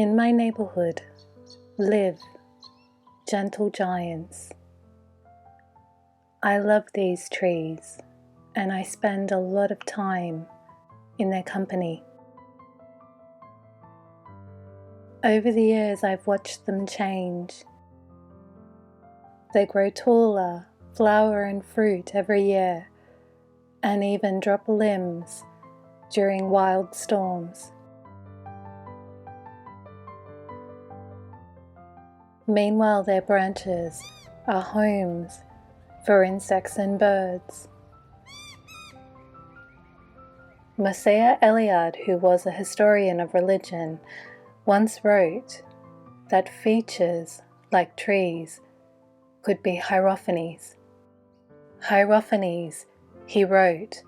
In my neighborhood live gentle giants. I love these trees, and I spend a lot of time in their company. Over the years, I've watched them change. They grow taller, flower and fruit every year, and even drop limbs during wild storms. Meanwhile, their branches are homes for insects and birds. Mircea Eliade, who was a historian of religion, once wrote that features, like trees, could be hierophanies. Hierophanies, he wrote,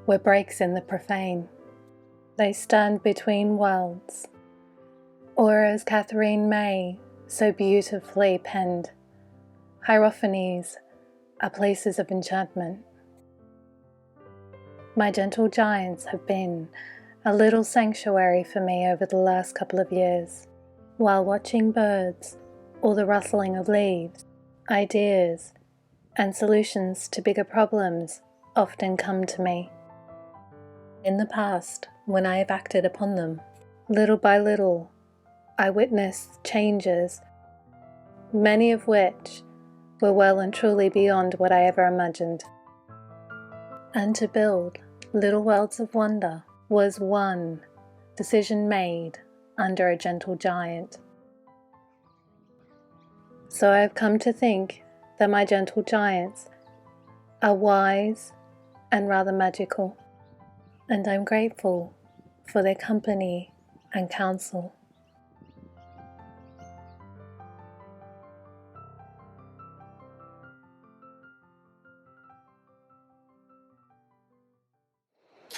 were breaks in the profane. They stand between worlds. Or as Catherine May so beautifully penned, hierophanies are places of enchantment. My gentle giants have been a little sanctuary for me over the last couple of years. While watching birds or the rustling of leaves, ideas and solutions to bigger problems often come to me. In the past, when I have acted upon them, little by little, I witnessed changes, many of which were well and truly beyond what I ever imagined. And to build little worlds of wonder was one decision made under a gentle giant. So I have come to think that my gentle giants are wise and rather magical, and I'm grateful for their company and counsel.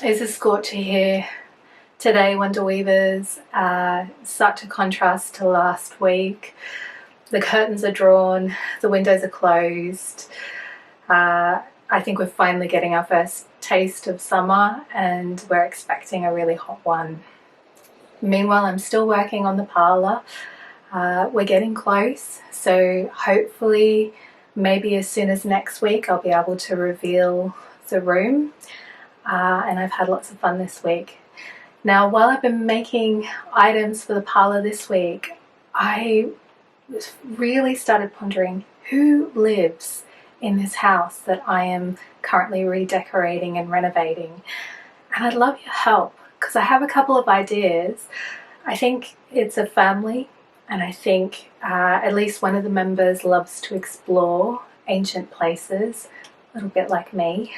It's a scorcher here today, Wonder Weavers. Such a contrast to last week. The curtains are drawn, the windows are closed. I think we're finally getting our first taste of summer, and we're expecting a really hot one. Meanwhile, I'm still working on the parlour. We're getting close, so hopefully maybe as soon as next week I'll be able to reveal the room. And I've had lots of fun this week. Now, while I've been making items for the parlour this week, I really started pondering who lives in this house that I am currently redecorating and renovating. And I'd love your help, because I have a couple of ideas. I think it's a family, and I think at least one of the members loves to explore ancient places, a little bit like me.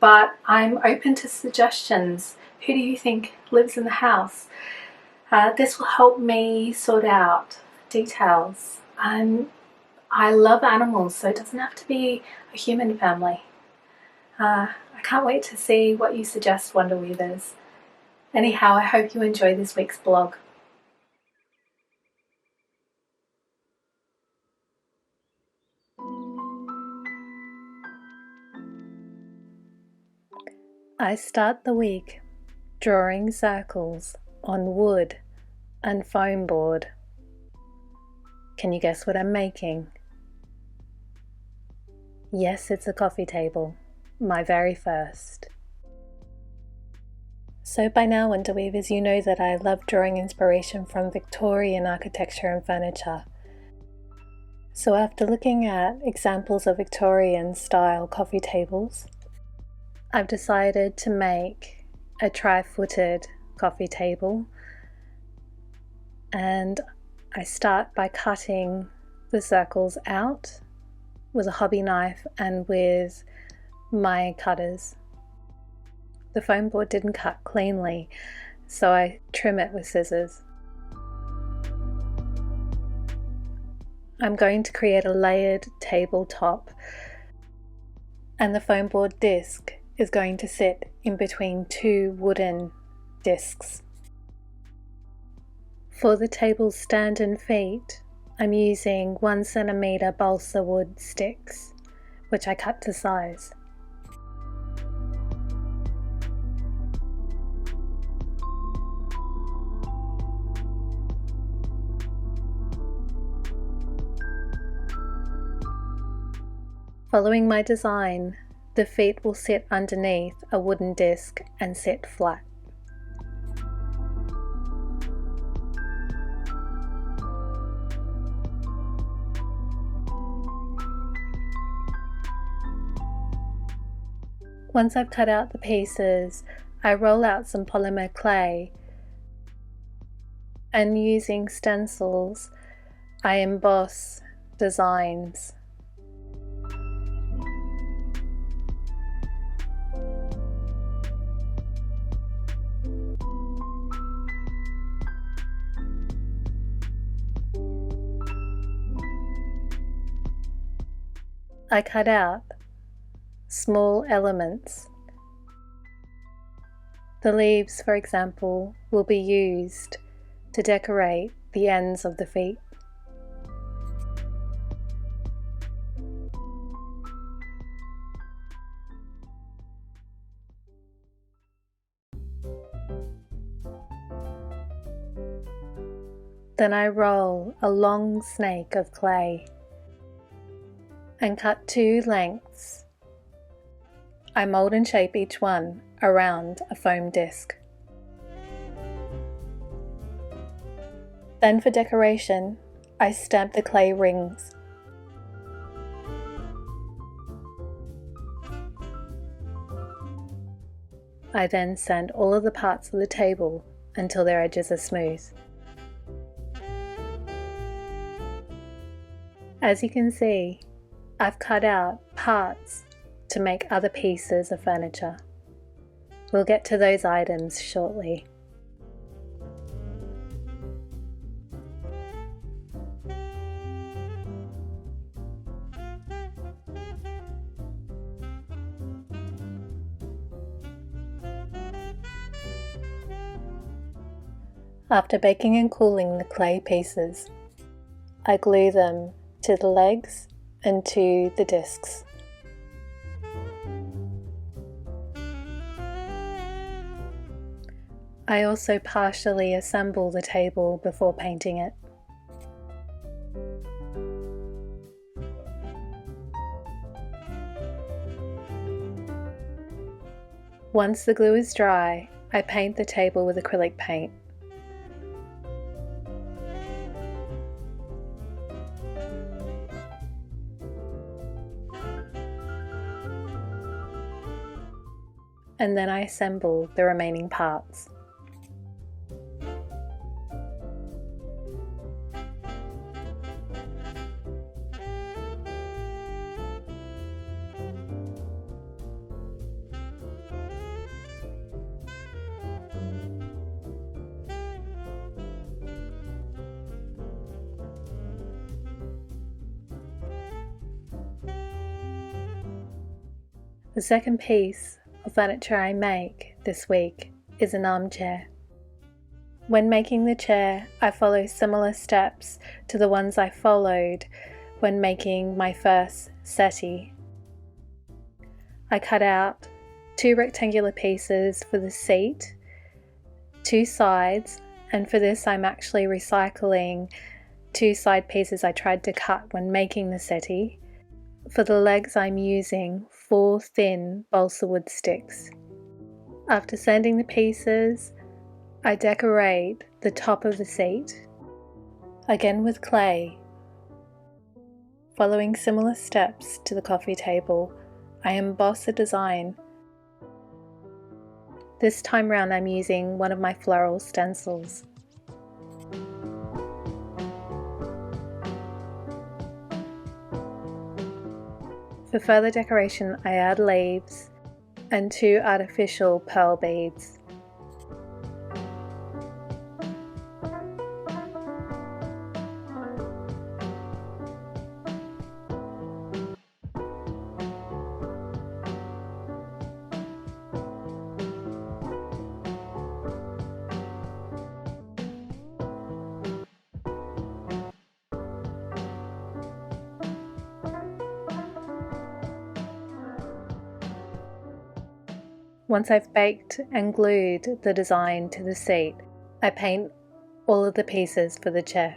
But I'm open to suggestions. Who do you think lives in the house? This will help me sort out details. I love animals, so it doesn't have to be a human family. I can't wait to see what you suggest, Wonder Weavers. Anyhow, I hope you enjoy this week's blog. I start the week drawing circles on wood and foam board. Can you guess what I'm making? Yes, it's a coffee table, my very first. So by now, Wonder Weavers, you know that I love drawing inspiration from Victorian architecture and furniture. So after looking at examples of Victorian style coffee tables, I've decided to make a tri-footed coffee table, and I start by cutting the circles out with a hobby knife and with my cutters. The foam board didn't cut cleanly, so I trim it with scissors. I'm going to create a layered tabletop, and the foam board disc is going to sit in between two wooden discs. For the table's stand and feet, I'm using 1 centimeter balsa wood sticks, which I cut to size. Following my design, the feet will sit underneath a wooden disc and sit flat. Once I've cut out the pieces, I roll out some polymer clay, and using stencils, I emboss designs. I cut out small elements. The leaves, for example, will be used to decorate the ends of the feet. Then I roll a long snake of clay and cut 2 lengths. I mould and shape each one around a foam disc. Then for decoration, I stamp the clay rings. I then sand all of the parts of the table until their edges are smooth. As you can see, I've cut out parts to make other pieces of furniture. We'll get to those items shortly. After baking and cooling the clay pieces, I glue them to the legs and to the discs. I also partially assemble the table before painting it. Once the glue is dry, I paint the table with acrylic paint. And then I assemble the remaining parts. The second piece of furniture I make this week is an armchair. When making the chair, I follow similar steps to the ones I followed when making my first settee. I cut out 2 rectangular pieces for the seat, 2 sides, and for this I'm actually recycling 2 side pieces I tried to cut when making the settee. For the legs I'm using 4 thin balsa wood sticks. After sanding the pieces, I decorate the top of the seat, again with clay. Following similar steps to the coffee table, I emboss a design. This time round I'm using one of my floral stencils. For further decoration, I add leaves and 2 artificial pearl beads. Once I've baked and glued the design to the seat, I paint all of the pieces for the chair.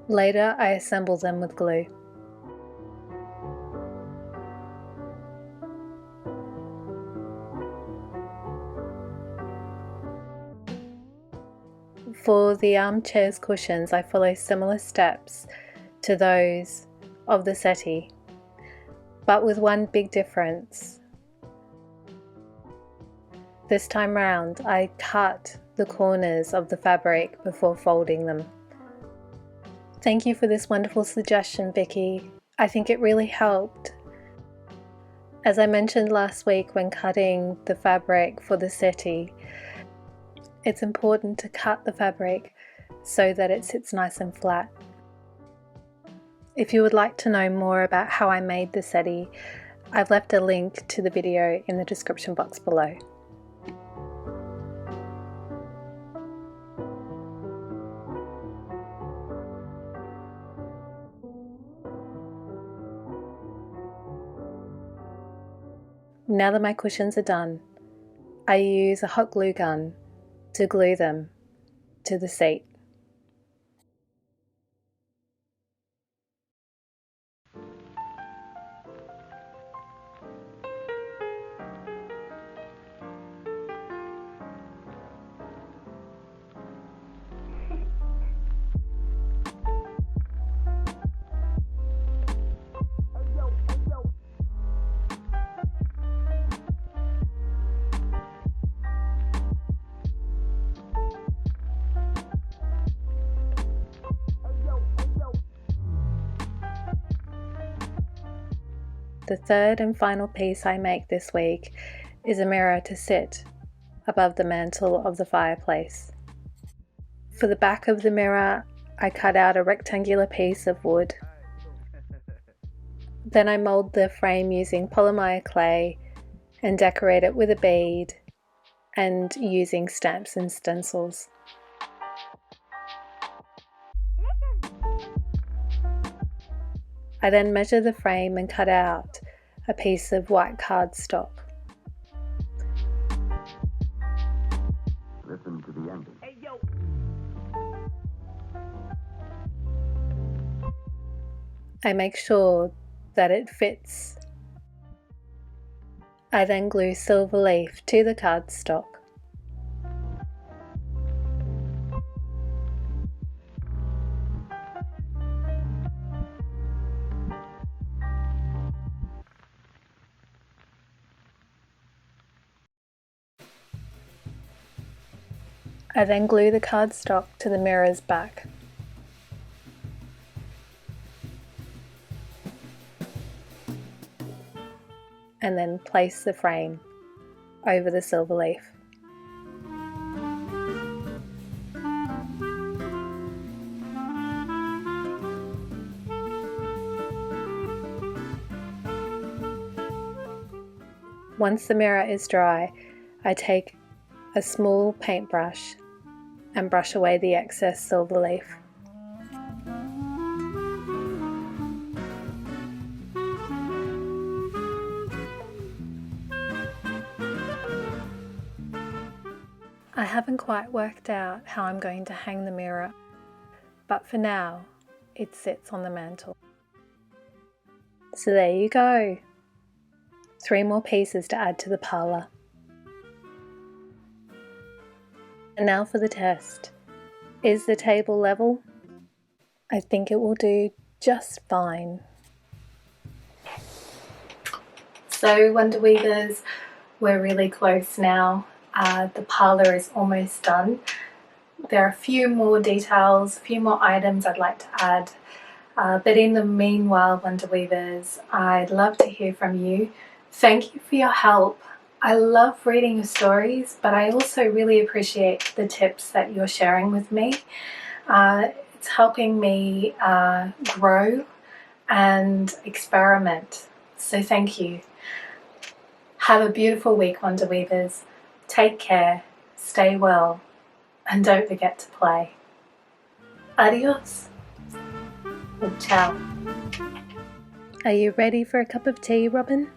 Later, I assemble them with glue. For the armchair's cushions, I follow similar steps to those of the settee, but with one big difference. This time round, I cut the corners of the fabric before folding them. Thank you for this wonderful suggestion, Vicky. I think it really helped. As I mentioned last week when cutting the fabric for the settee, it's important to cut the fabric so that it sits nice and flat. If you would like to know more about how I made the settee, I've left a link to the video in the description box below. Now that my cushions are done, I use a hot glue gun to glue them to the seat. The third and final piece I make this week is a mirror to sit above the mantel of the fireplace. For the back of the mirror, I cut out a rectangular piece of wood. Then I mold the frame using polymer clay and decorate it with a bead and using stamps and stencils. I then measure the frame and cut out a piece of white cardstock. Listen to the ending. Hey, yo. I make sure that it fits. I then glue silver leaf to the cardstock. I then glue the cardstock to the mirror's back. And then place the frame over the silver leaf. Once the mirror is dry, I take a small paintbrush and brush away the excess silver leaf. I haven't quite worked out how I'm going to hang the mirror, but for now it sits on the mantel. So there you go. 3 more pieces to add to the parlour. And now for the test. Is the table level? I think it will do just fine. So Wonder Weavers, we're really close now. The parlour is almost done. There are a few more details, a few more items I'd like to add. But in the meanwhile, Wonder Weavers, I'd love to hear from you. Thank you for your help. I love reading your stories, but I also really appreciate the tips that you're sharing with me. It's helping me grow and experiment. So thank you. Have a beautiful week, Wonder Weavers. Take care, stay well, and don't forget to play. Adios. Or ciao. Are you ready for a cup of tea, Robin?